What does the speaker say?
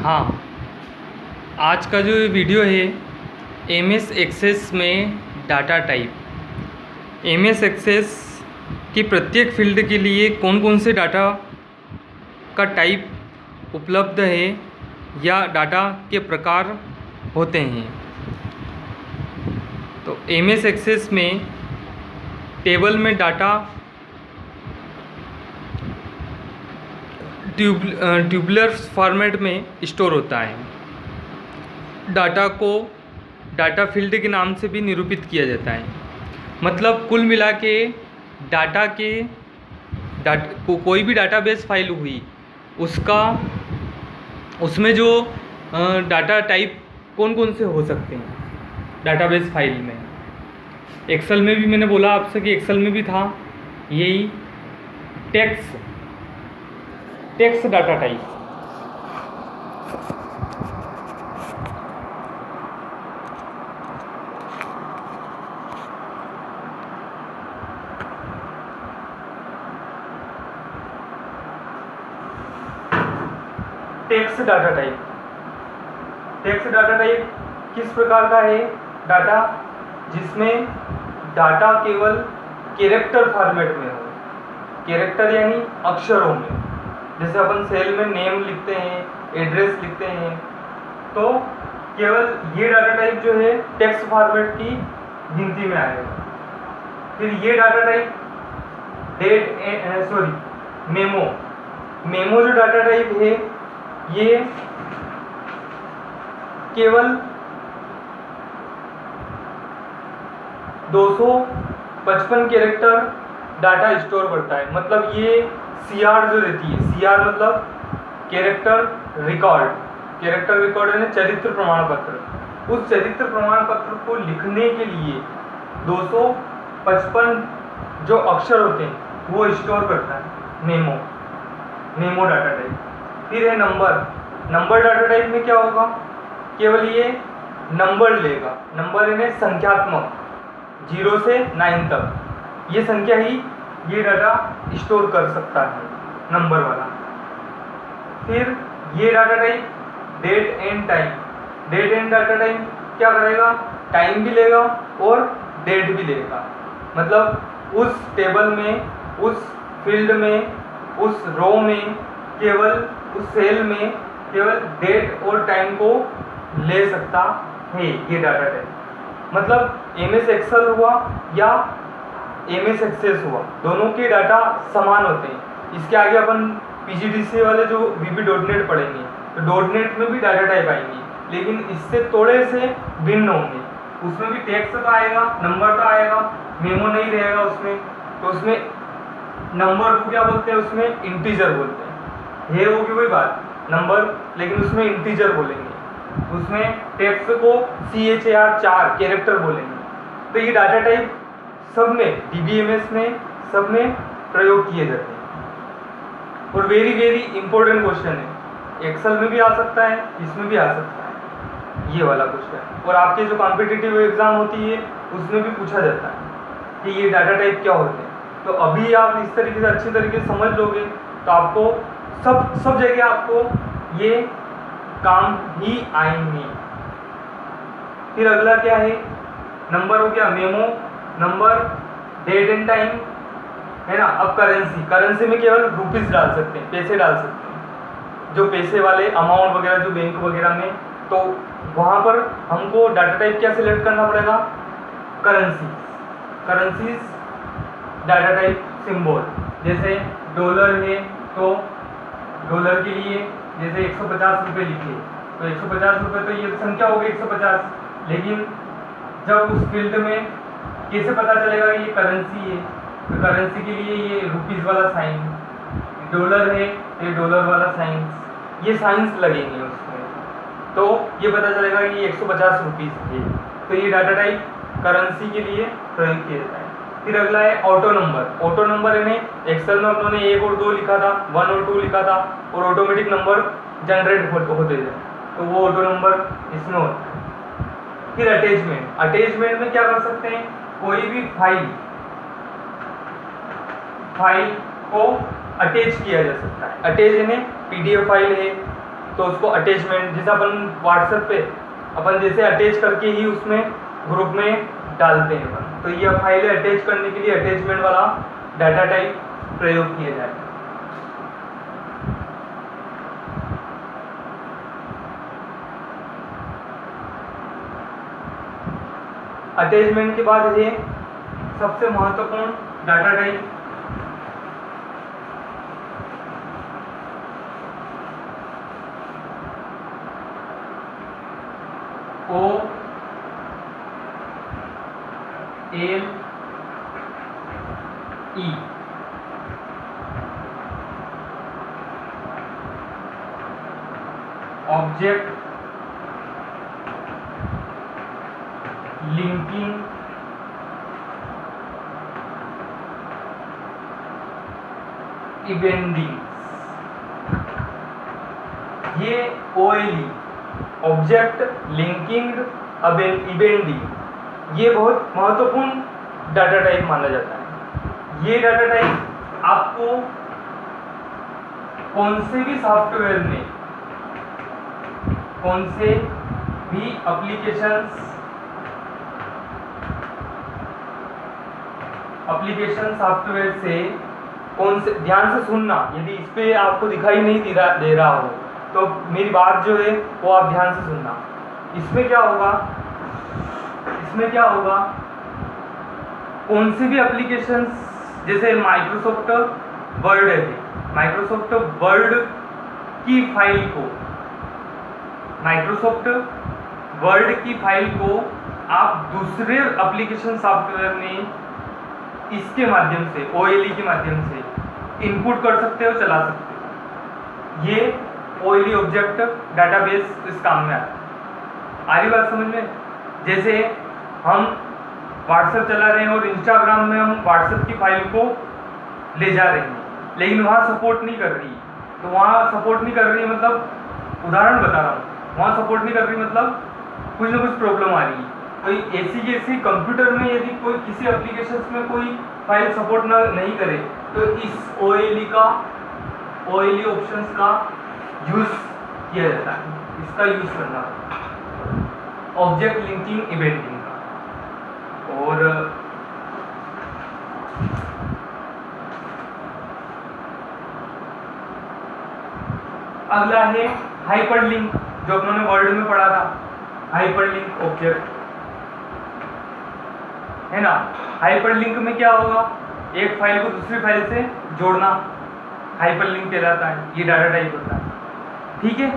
हाँ, आज का जो ये वीडियो है एम एस एक्सेस में डाटा टाइप। एम एस एक्सेस की प्रत्येक फील्ड के लिए कौन कौन से डाटा का टाइप उपलब्ध है या डाटा के प्रकार होते हैं। तो एम एस एक्सेस में टेबल में डाटा ट्यूबुलर फॉर्मेट में स्टोर होता है। डाटा को डाटा फील्ड के नाम से भी निरूपित किया जाता है। मतलब कुल मिला के कोई भी डाटाबेस फाइल हुई उसमें जो डाटा टाइप कौन कौन से हो सकते हैं डाटाबेस फाइल में। एक्सेल में भी मैंने बोला आपसे कि एक्सेल में भी था यही text data type. Text data type किस प्रकार का है डाटा जिसमें डाटा केवल कैरेक्टर फॉर्मेट में हो। कैरेक्टर यानी अक्षरों में। जैसे अपन सेल में नेम लिखते हैं, एड्रेस लिखते हैं, तो केवल ये डाटा टाइप जो है टेक्स्ट फॉर्मेट की गिनती में आएगा। फिर ये डाटा टाइप मेमो जो डाटा टाइप है ये केवल 255 कैरेक्टर डाटा स्टोर करता है। मतलब ये CR जो रहती है, CR मतलब कैरेक्टर रिकॉर्ड यानी चरित्र प्रमाण पत्र। उस चरित्र प्रमाण पत्र को लिखने के लिए 255 जो अक्षर होते हैं वो स्टोर करता है मेमो डाटा टाइप। फिर है नंबर डाटा टाइप में क्या होगा, केवल ये नंबर लेगा। नंबर यानी संख्यात्मक 0 से 9 तक ये संख्या ही ये डाटा स्टोर कर सकता है, नंबर वाला। फिर ये data type date and data type क्या करेगा, टाइम भी लेगा और डेट भी लेगा। मतलब उस टेबल में, उस फील्ड में, उस रो में, केवल उस सेल में केवल डेट और टाइम को ले सकता है ये डाटा टाइप। मतलब MS एक्सेल हुआ या MS एक्सेस हुआ, दोनों के डाटा समान होते हैं। इसके आगे अपन PGDC वाले जो VB.NET पढ़ेंगे तो .NET में भी डाटा टाइप आएंगे, लेकिन इससे थोड़े से भिन्न होंगे। उसमें भी टेक्स्ट तो आएगा, नंबर तो आएगा, मेमो नहीं रहेगा उसमें। तो उसमें नंबर को क्या बोलते हैं, उसमें इंटीजर बोलते हैं। ये होगी वही बात नंबर, लेकिन उसमें इंटीजर बोलेंगे। उसमें टेक्स्ट को CHAR 4 कैरेक्टर बोलेंगे। तो ये डाटा टाइप सब में DBMS में सब में प्रयोग किए जाते हैं। और वेरी इंपॉर्टेंट क्वेश्चन है, एक्सेल में भी आ सकता है, इसमें भी आ सकता है ये वाला क्वेश्चन। और आपके जो कॉम्पिटिटिव एग्जाम होती है उसमें भी पूछा जाता है कि ये डाटा टाइप क्या होते हैं। तो अभी आप इस तरीके से अच्छी तरीके से समझ लोगे तो आपको सब जगह आपको ये काम ही आएंगे। फिर अगला क्या है, नंबर हो गया, memo, number, date and time, है ना। अब करेंसी में केवल रुपीस डाल सकते हैं, पैसे डाल सकते हैं, जो पैसे वाले अमाउंट वगैरह जो बैंक वगैरह में। तो वहाँ पर हमको डाटा टाइप क्या सिलेक्ट करना पड़ेगा, करेंसीज डाटा टाइप सिंबल। जैसे डॉलर है तो डॉलर के लिए जैसे 150 रुपये लिखे तो 150 रुपये तो ये संख्या होगी 150, लेकिन जब उस फील्ड में कैसे पता चलेगा ये करेंसी है, तो करेंसी के लिए ये रुपीस वाला साइन, डॉलर है ये डॉलर वाला साइन, ये साइंस लगेंगे उसमें, तो ये पता चलेगा कि ये 150 रुपीस है। तो ये डाटा टाइप करेंसी के लिए प्रयोग किया जाता है। फिर अगला है ऑटो नंबर यानी एक्सेल में उन्होंने 1 और 2 लिखा था, 1 और 2 लिखा था और ऑटोमेटिक नंबर जनरेट होते थे, तो वो ऑटो नंबर इसमें होता है। फिर अटैचमेंट में क्या कर सकते हैं, कोई भी फाइल को अटैच किया जा सकता है। अटैच यानी PDF फाइल है तो उसको अटैचमेंट, जैसे अपन व्हाट्सएप पे अपन जैसे अटैच करके ही उसमें ग्रुप में डालते हैं अपन, तो ये फाइलें अटैच करने के लिए अटैचमेंट वाला डाटा टाइप प्रयोग किया जाएगा। अटैचमेंट के बाद है सबसे महत्वपूर्ण data type OLE। Object linking eventing. ये OLE ऑब्जेक्ट लिंकिंग इवेंटिंग ये बहुत महत्वपूर्ण डाटा टाइप माना जाता है। ये डाटा टाइप आपको कौन से भी सॉफ्टवेयर में, कौन से भी एप्लीकेशन सॉफ्टवेयर से कौन से, ध्यान से सुनना, यदि इस पे आपको दिखाई नहीं दे रहा हो तो मेरी बात जो है वो आप ध्यान से सुनना। इसमें क्या होगा, कौन से भी एप्लीकेशंस, जैसे माइक्रोसॉफ्ट वर्ड है, माइक्रोसॉफ्ट वर्ड की फाइल को आप दूसरे एप्लीकेशन सॉफ्टवेयर में इसके माध्यम से, OLE के माध्यम से इनपुट कर सकते हो, चला सकते हो। ये OLE ऑब्जेक्ट डाटाबेस इस काम में आता है। आ रही बात समझ में? जैसे हम व्हाट्सएप चला रहे हैं और इंस्टाग्राम में हम व्हाट्सएप की फाइल को ले जा रहे हैं, लेकिन वहाँ सपोर्ट नहीं कर रही, तो वहाँ सपोर्ट नहीं कर रही मतलब, उदाहरण बता रहा हूँ, वहाँ सपोर्ट नहीं कर रही मतलब कुछ ना कुछ प्रॉब्लम आ रही है। तो ऐसी कंप्यूटर में यदि कोई किसी एप्लीकेशन में कोई फाइल सपोर्ट नहीं करे तो इस OLE ऑप्शंस का यूज किया जाता है, इसका यूज करना ऑब्जेक्ट लिंकिंग इवेंटिंग का। और अगला है हाइपरलिंक, जो अपनों ने वर्ड में पढ़ा था, हाइपरलिंक ऑब्जेक्ट है ना। हाइपरलिंक में क्या होगा, एक फाइल को दूसरी फाइल से जोड़ना हाइपरलिंक कहलाता है, ये डाटा टाइप होता है। ठीक है।